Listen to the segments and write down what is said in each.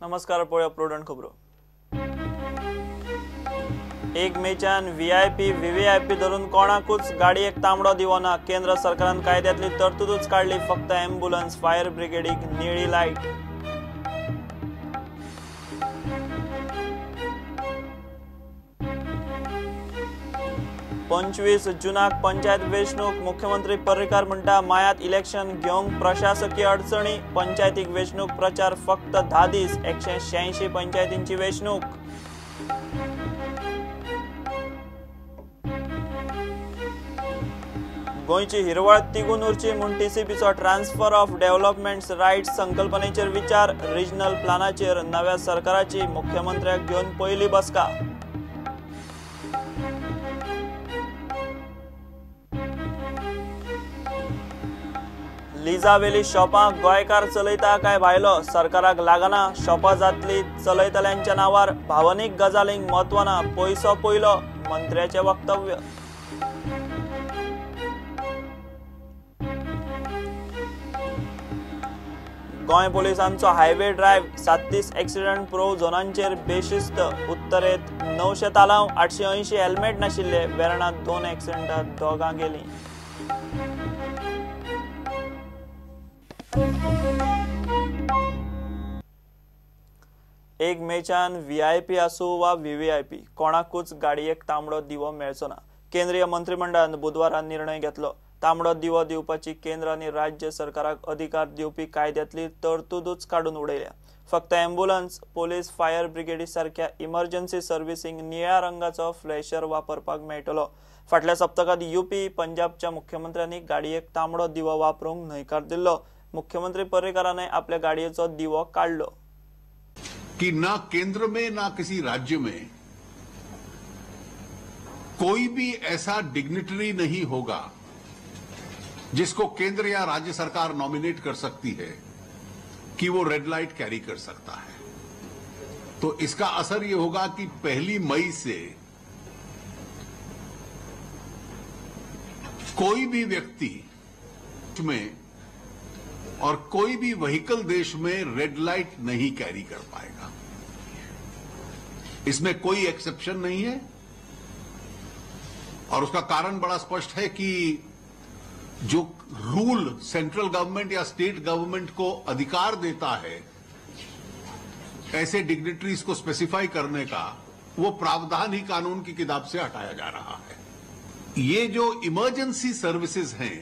नमस्कार, पळया प्रोडंट खबरो। 1 मेच्यान व्हीआयपी व्हीव्हीआयपी धरून कोणाकूच गाडयेक तांबडो दिवो ना। केंद्र सरकारान कायद्यातली तरतूदच काढली। फक्त ॲम्ब्युलन्स फायर ब्रिगेडीक निळी लायट। पंचवीस जूनाक पंचायत वेंचणूक। मुख्यमंत्री पर्रीकार म्हणटा मायात इलेक्शन घेवंक प्रशासकीय अडचणी। पंचायतीक वेंचणूक प्रचार फक्त 10 दीस। 186 पंचायतींची वेंचणूक। गोंयची हिरवळ तिगून उरची म्हूण टीसीपीचो ट्रान्सफर ऑफ डेव्हलपमेंट रायट्स संकल्पनेचेर विचार। रिजनल प्लानाचेर नव्या सरकाराची मुख्यमंत्र्याक घेवन पयली बसका। लिजावेली शॉपां गोंयकार चलयता काय भायलो सरकाराक लागना। शॉपां जातली चलयतल्यांच्या नावार। भावनीक गजालींक म्हत्व ना, पयसो पयलो मंत्र्याचे वक्तव्य। Goa पोलिसांचो highway drive 37 accident pro झोनांचेर बेशिस्त। उत्तरेत 900 तालांव 880 हेल्मेट नाशिल्ले। वेर्णांत 2 एक्सिडेंटांत दोगां गेलीं। 1 मेच्यान व्हीआयपी आसूं वा व्हीव्हीआयपी कोणाकूच गाडयेक तांबडो दिवो मेळचो ना। केंद्रीय मंत्रिमंडळान बुधवारा निर्णय घेतलो। तांबडो दिवो दिवपाची केंद्र आनी राज्य सरकाराक अधिकार दिवपी कायद्यातली तरतूदच काडून उडयल्या। फक्त ॲम्ब्युलन्स, पोलीस, फायर ब्रिगेडी सारख्या इमर्जन्सी सर्व्हिसिंग निळ्या रंगाचो फ्लॅशर वापरपाक मेळटलो। फाटल्या सप्तकांत यूपी, पंजाबच्या मुख्यमंत्र्यांनी गाडयेक तांबडो दिवो वापरूंक न्हयकार दिल्लो। मुख्यमंत्री पर्रीकारान आपल्या गाडयेचो दिवो काढलो। कि ना केंद्र में ना किसी राज्य में कोई भी ऐसा डिग्निटरी नहीं होगा जिसको केंद्र या राज्य सरकार नॉमिनेट कर सकती है कि वो रेड लाइट कैरी कर सकता है। तो इसका असर ये होगा कि 1 मई से कोई भी व्यक्ति में और कोई भी व्हीकल देश में रेड लाइट नहीं कैरी कर पाएगा। इसमें कोई एक्सेप्शन नहीं है और उसका कारण बड़ा स्पष्ट है कि जो रूल सेंट्रल गवर्नमेंट या स्टेट गवर्नमेंट को अधिकार देता है ऐसे डिग्निटरीज को स्पेसिफाई करने का, वो प्रावधान ही कानून की किताब से हटाया जा रहा है। ये जो इमरजेंसी सर्विसेज हैं,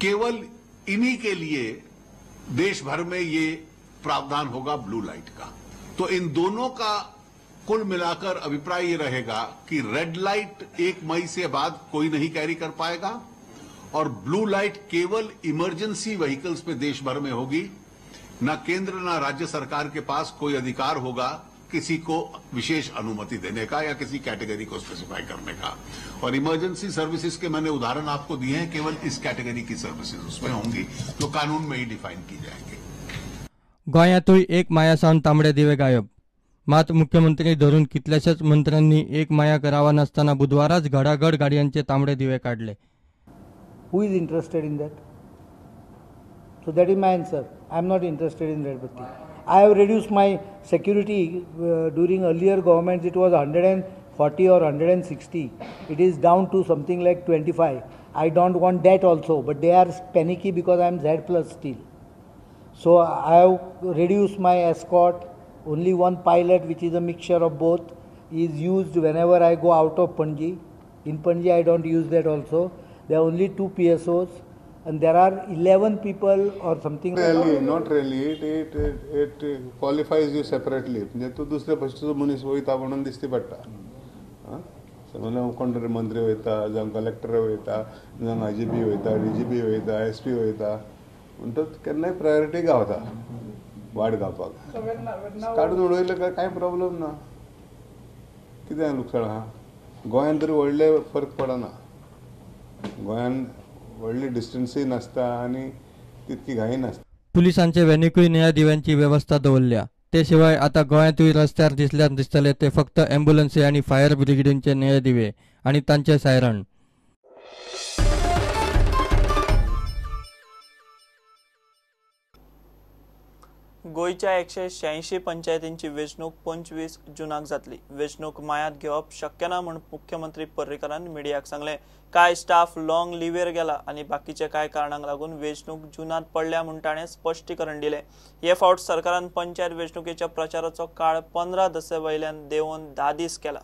केवल इन्हीं के लिए देश भर में ये प्रावधान होगा ब्लू लाइट का। तो इन दोनों का कुल मिलाकर अभिप्राय ये रहेगा कि रेड लाइट 1 मई से बाद कोई नहीं कैरी कर पाएगा और ब्लू लाइट केवल इमरजेंसी व्हीकल्स पे देश भर में होगी। ना केंद्र ना राज्य सरकार के पास कोई अधिकार होगा किसी को विशेष अनुमति देने का या किसी कैटेगरी को स्पेसिफाई करने का। और इमरजेंसी सर्विसेज के मैंने उदाहरण आपको दिए हैं, केवल इस कैटेगरी की सर्विसेज उसमें होंगी जो कानून में ही डिफाइन की जाएंगी। गोंयातूय 1 मायासावन तांबडे दिवे गायब। मात मुख्यमंत्री धरून कितल्याशाच मंत्र्यांनी 1 माया करावा नासतना बुधवाराच घडाघड गाडयांचे तांबडे दिवे काढले। Who is interested in that? So that is my answer. I am not interested in red batti. I have reduced my security during earlier governments. It was 140 or 160. It is down to something like 25. I don't want that also, but they are panicky because I am Z plus still. So I have reduced my escort. Only one pilot, which is a mixture of both, is used whenever I go out of Panji. In Panji I don't use that also. There are only 2 PSOs. And there are 11 people or something. Really, not really. It qualifies you separately. म्हणजे तू दुसऱ्या पक्षाचो मनीस वयता म्हणून दिसती पडटा। समजा कोण तरी मंत्री वयता, जावं कलेक्टर वयता, जावं IGP वयता, DGP वयता, SP वयता, म्हणटच केन्नाय प्रायोरिटी गावता वाट गावपाक। काडून उडयले काय प्रॉब्लेम ना। कितें लुकसाण आहा? गोंयांत तरी व्हडले फरक पडना। गोंयांत व्हडली डिस्टन्सय नासता आनी तितकी घाई नासता। पुलिसांचे वेनिकूय निळ्या दिव्यांची व्यवस्था दवरल्या। ते शिवाय आता गोंयांतूय रस्त्यार दिसतले ते फक्त ॲम्ब्युलन्सी आणि फायर ब्रिगेडींचे निळे दिवे आणि तांचे सायरन। गोयच्या 186 पंचायतींची वेंचणूक 25 जूनाक जातली. वेंचणूक मायात घेवप शक्य ना म्हूण मुख्यमंत्री पर्रीकारान मिडियाक सांगले. काय स्टाफ लॉंग लिव्हेर गेला आणि बाकीचे काय कारणांक लागून वेंचणूक जूनात पडल्या म्हूण ताणें स्पश्टीकरण दिलें. हे फावट सरकारान पंचायत वेंचणुकेच्या प्रचाराचो काळ 15 दसे वयल्यान देंवन 10 दीस केला.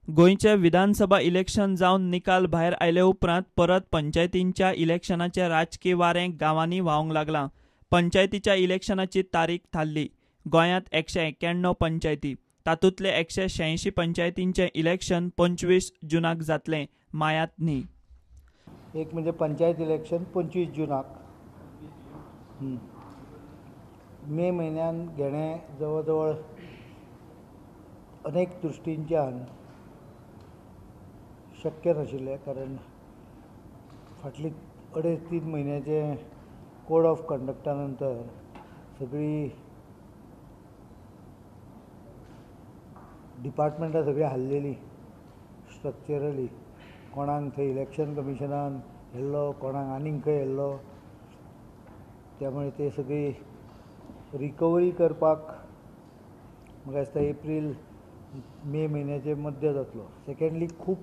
गोंयचे विधानसभा इलेक्शन जावन निकाल भायर आयले उपरांत परत पंचायतींच्या इलेक्शनाचे राजकीय वारें गांवांनी व्हावंक लागलां. पंचायतीच्या इलेक्शनाची तारीख थारली. गोंयांत 191 पंचायती, तातूंतले 186 पंचायतींचे इलेक्शन 25 जूनाक जातलें, मायात न्ही. एक म्हणजे पंचायत इलेक्शन 25 जूनाक, मे म्हयन्यान घेणें जवळ जवळ अनेक दृश्टींच्यान शक्य नाशिल्लें, कारण फाटली 2.5-3 म्हयन्याचे कोड ऑफ कंडक्टा नंतर सगळी डिपार्टमेंटां सगळी हल्लेली स्ट्रक्चरली. कोणाक थंय इलेक्शन कमिशनान येल्लो, कोणाक आनीक खंय येल्लो. त्यामुळे ते सगळी रिकवरी करपाक म्हाका दिसता एप्रील मे म्हयन्याचे मध्य जातलो. सेकंडली खूब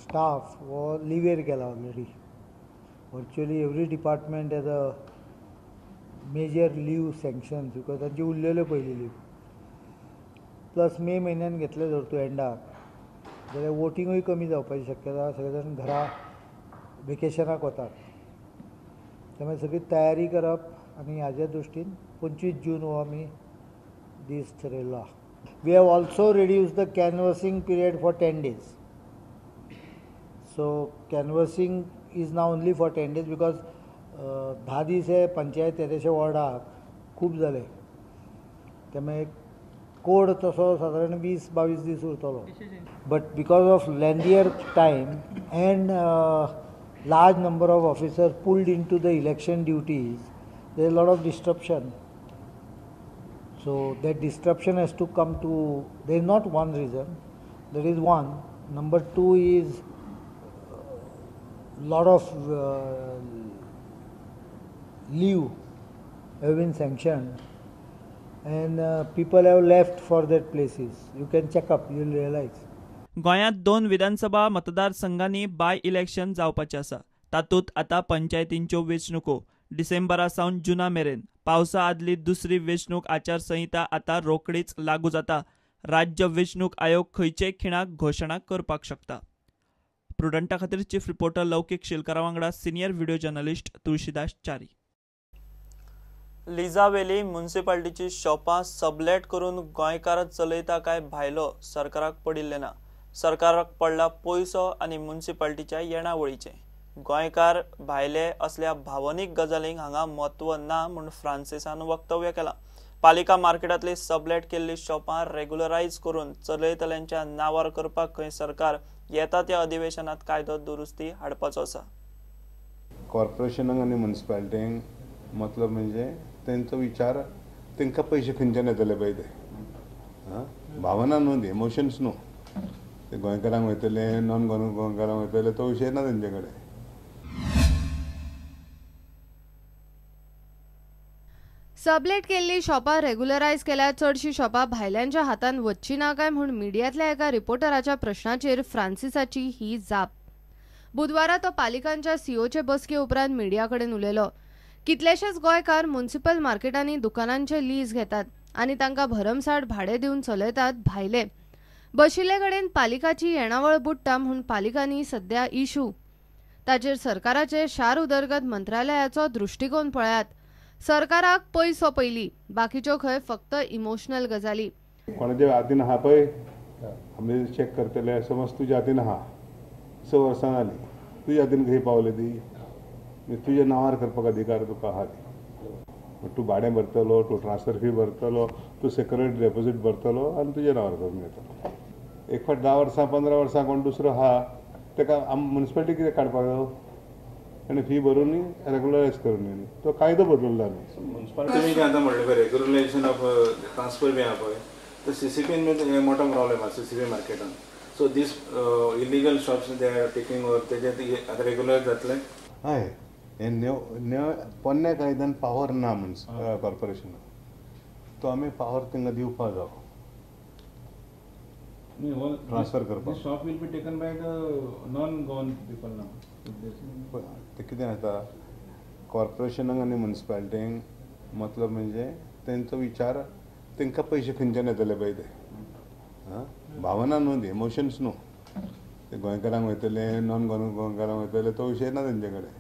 स्टाफ हो लिव्हेर गेला already. Virtually every department has a major leave sanction, because तांची उरलेल्यो पयली लीव. प्लस मे म्हयन्यान घेतले जर तूं एंडाक जाल्यार वोटिंगूय कमी जावपाची शक्यता. सगळे जाण घरा वेकेशनाक वतात, त्यामुळे सगळी तयारी करप आनी हाज्या दृश्टीन 25 जून हो आमी दीस थारायल्लो आहा. We have also reduce the canvassing period for 10 days. So canvassing is now only for 10 days because 10 दीस हे पंचायत येदेशे वॉर्डाक खूब जाले. त्यामुळे कोड तसो सादारण 20-22 दीस उरतलो. But because of lengthier time and large number of officers pulled into the election duties, there is a lot of disruption. So that disruption has to come to, there is not one reason, that is one. Number two is lot of leave have been sanctioned and people have left for that places. You can check up, you will realize. गोंयांत 2 विधानसभा मतदारसंघांनी by election जावपाचें आसा. तातूंत आतां पंचायतींच्यो वेंचणुको डिसेंबरा सावन जुना मेरेन. पावसा आदली दुसरी वेंचणूक आचारसंहिता आतां रोखडीच लागू जाता. राज्य वेंचणूक आयोग खंयचेय खिणाक घोशणा करपाक शकता. प्रुडंटा खातीर चीफ रिपोर्टर लौकीक शिलकारा वांगडा senior video journalist Tulshidas Chari. लिजा वेली म्युनिसिपालिटीची शॉपां सबलेट करून गोंयकारच चलयता काय भायलो सरकाराक पडिल्ले ना. सरकाराक पडला पयसो आनी म्युनिसिपालिटीच्या येणावळीचें. गोंयकार भायले असल्या भावनीक गजालींक हांगा म्हत्व ना म्हूण फ्रांसिसान वक्तव्य केलां. पालिका मार्केटांतली सबलेट केल्ली शॉपां रेग्युलरायज करून चलयतल्यांच्या नांवार करपाक खंय सरकार येता त्या अधिवेशनात कायदो दुरुस्ती हाडपाचो आसा. कॉर्पोरेशनाक आनी म्युनिसिपालिटींक मतलब म्हणजे तेंचो विचार तांकां पयशे खंयच्यान येतले पळय ते भावना न्हू, ती इमोशन्स न्हू. ते गोंयकारांक वयतले नॉन गोंयकारांक वयतले तो विशय ना तेंचे कडेन. सबलेट केल्ली शॉपां रेग्युलरायज केल्यार चडशीं शॉपां भायल्यांच्या हातान वचची ना काय म्हूण मिडियांतल्या एका रिपोर्टराच्या प्रश्नाचेर फ्रांसिसाची ही जाप. बुधवारा तो पालिकांच्या सीओचे बसके उपरांत मिडिया कडेन उलयलो. कितलेशेच गोंयकार म्युनिसिपल मार्केटांनी दुकानांचे लीज घेतात आनी तांकां भरमसाट भाडे दिवन चलयतात भायले. बशिल्ले कडेन पालिकाची येणावळ बुडटा म्हूण पालिकांनी सध्या इशू. ताचेर सरकाराचे शार उदरगत मंत्रालयाचो दृश्टिकोन पळयात. सरकाराक पयसो पयली, बाकीच्यो खंय फक्त इमोशनल गजाली. कोणाच्या हातीन आहा पळय आमी चेक करतले. समज तुज्या हातीन आहा 6 वर्सां जालीं, तुज्या हातीन खंय पावले ती तुज्या नांवार करपाक अधिकार तुका आहा ती. तूं भाडें भरतलो, तूं ट्रान्सफर फी भरतलो, तूं सेक्युरिटी डेपोजीट भरतलो आनी तुज्या नांवार करून घेतलो. एक फावट 10 वर्सां 15 वर्सां कोण दुसरो आहा ताका म्युनिसिपालिटी कितें काडपाक जाय आनी फी भरूनय रेग्युलरायज करून तो कायदो बदलला न्ही. म्युनिसिपालिटी आतां म्हणलें पळय रेग्युलरायजेशन ऑफ ट्रान्सफर बी आहा पळय तर CCPन मोठो प्रॉब्लेम आहा CCP मार्केटान. So these illegal shops they are taking over तेजे आतां रेग्युलर जातले. हय पोन्ने कायद्यान पावर ना कॉर्पोरेशन तो आमी पावर तांकां दिवपा जाय ट्रान्सफर करपाक. This shop will be taken by the non-government people now. ते कितें जाता कॉर्पोरेशनाक आनी म्युनिसिपालिटींक मतलब म्हणजे तेंचो विचार तांकां पयशे खंयच्यान येतले पळय ते भावना न्हू ती इमोशन्स न्हू ते गोंयकारांक वयतले नॉन गोंयकारांक वयतले तो विशय ना तेंचे कडेन.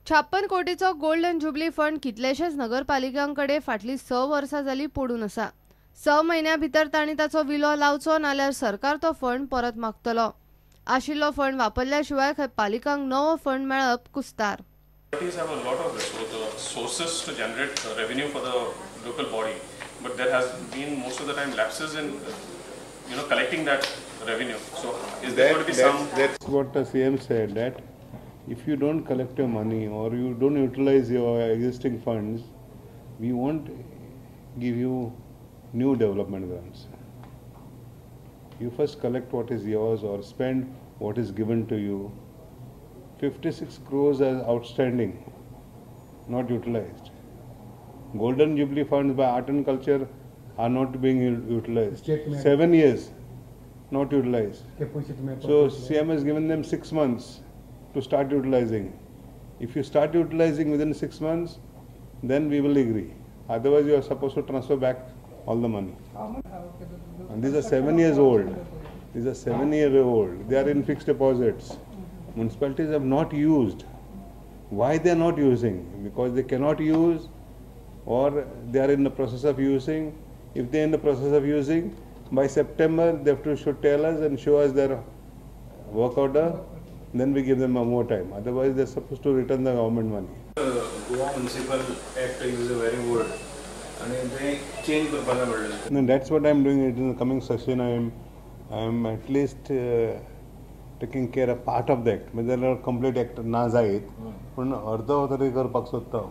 56 कोटीचो गोल्डन जुबली फंड कितलेशेच नगरपालिकांकडे फाटली 6 वर्सां जाली पडून आसा. 6 म्हयन्या भितर तांणी ताचो विलो लावचो नाल्यार सरकार तो फंड परत मागतलो. आशिल्लो फंड वापरल्या शिवाय पालिकांक नवो फंड मेळप कुस्तार. Municipalities have a lot of sources to generate revenue for the local body, but there has been most of the time lapses in collecting that revenue. So is there going to be some? That's what the CM said, that if you don't collect your money or you don't utilize your existing funds, we won't give you new development grants. You first collect what is yours or spend what is given to you. 56 crores as outstanding, not utilized. Golden Jubilee funds by art and culture are not being utilized. 7 years not utilized. So CM has given them 6 months to start utilizing. If you start utilizing within 6 months, then we will agree. Otherwise, you are supposed to transfer back all the money. And these are 7 years old. These are 7-year-old. They are in fixed deposits. Municipalities have not used. Why they are not using? Because they cannot use, or they are in the process of using. If they are in the process of using, by September they should tell us and show us their work order. Then we give them more time. Otherwise, they are supposed to return the government money. Goa Municipal Act is very old, and they change the. No, that's what I am doing. In the coming session, I am at least taking care of part of the act. म्हणजे complete act ना जायत पण अर्दो तरी करपाक सोदता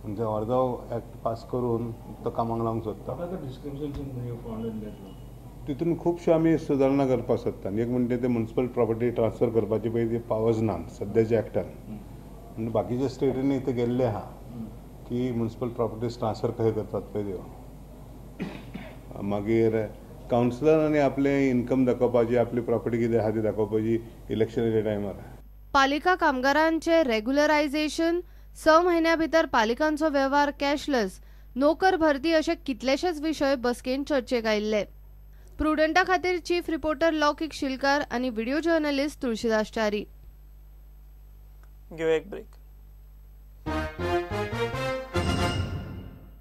म्हणजे अर्दो एक्ट पास करून तो कामाक लावंक सोदता. तितून खुबश्यो आमी सुदारणा करपाक सोदता. एक म्हणजे ते म्युनिसिपल प्रॉपर्टी ट्रान्सफर करपाची पळय ती पावर्स ना सद्याच्या एक्टान. आनी बाकीच्या स्टेटींनी ते गेल्ले आहा की म्युनिसिपल प्रॉपर्टीज ट्रान्सफर कशे करतात पळय त्यो. मागीर काउन्सिलरांनी आपले इन्कम दाखोवपाची आपली प्रॉपर्टी कितें आहा ती दाखोवपाची इलेक्शनाच्या टायमार. पालिका कामगारांचे रेग्युलरायझेशन, 6 म्हयन्या भितर पालिकांचो व्यवहार कॅशलेस, नोकर भरती अशे कितलेशेच विशय बसकेन चर्चेक आयिल्ले. प्रुडंटा खातीर चीफ रिपोर्टर लौकिक शिलकार आनी व्हिडिओ जर्नलिस्ट तुळशीदास च्यारी. घेऊ एक ब्रेक.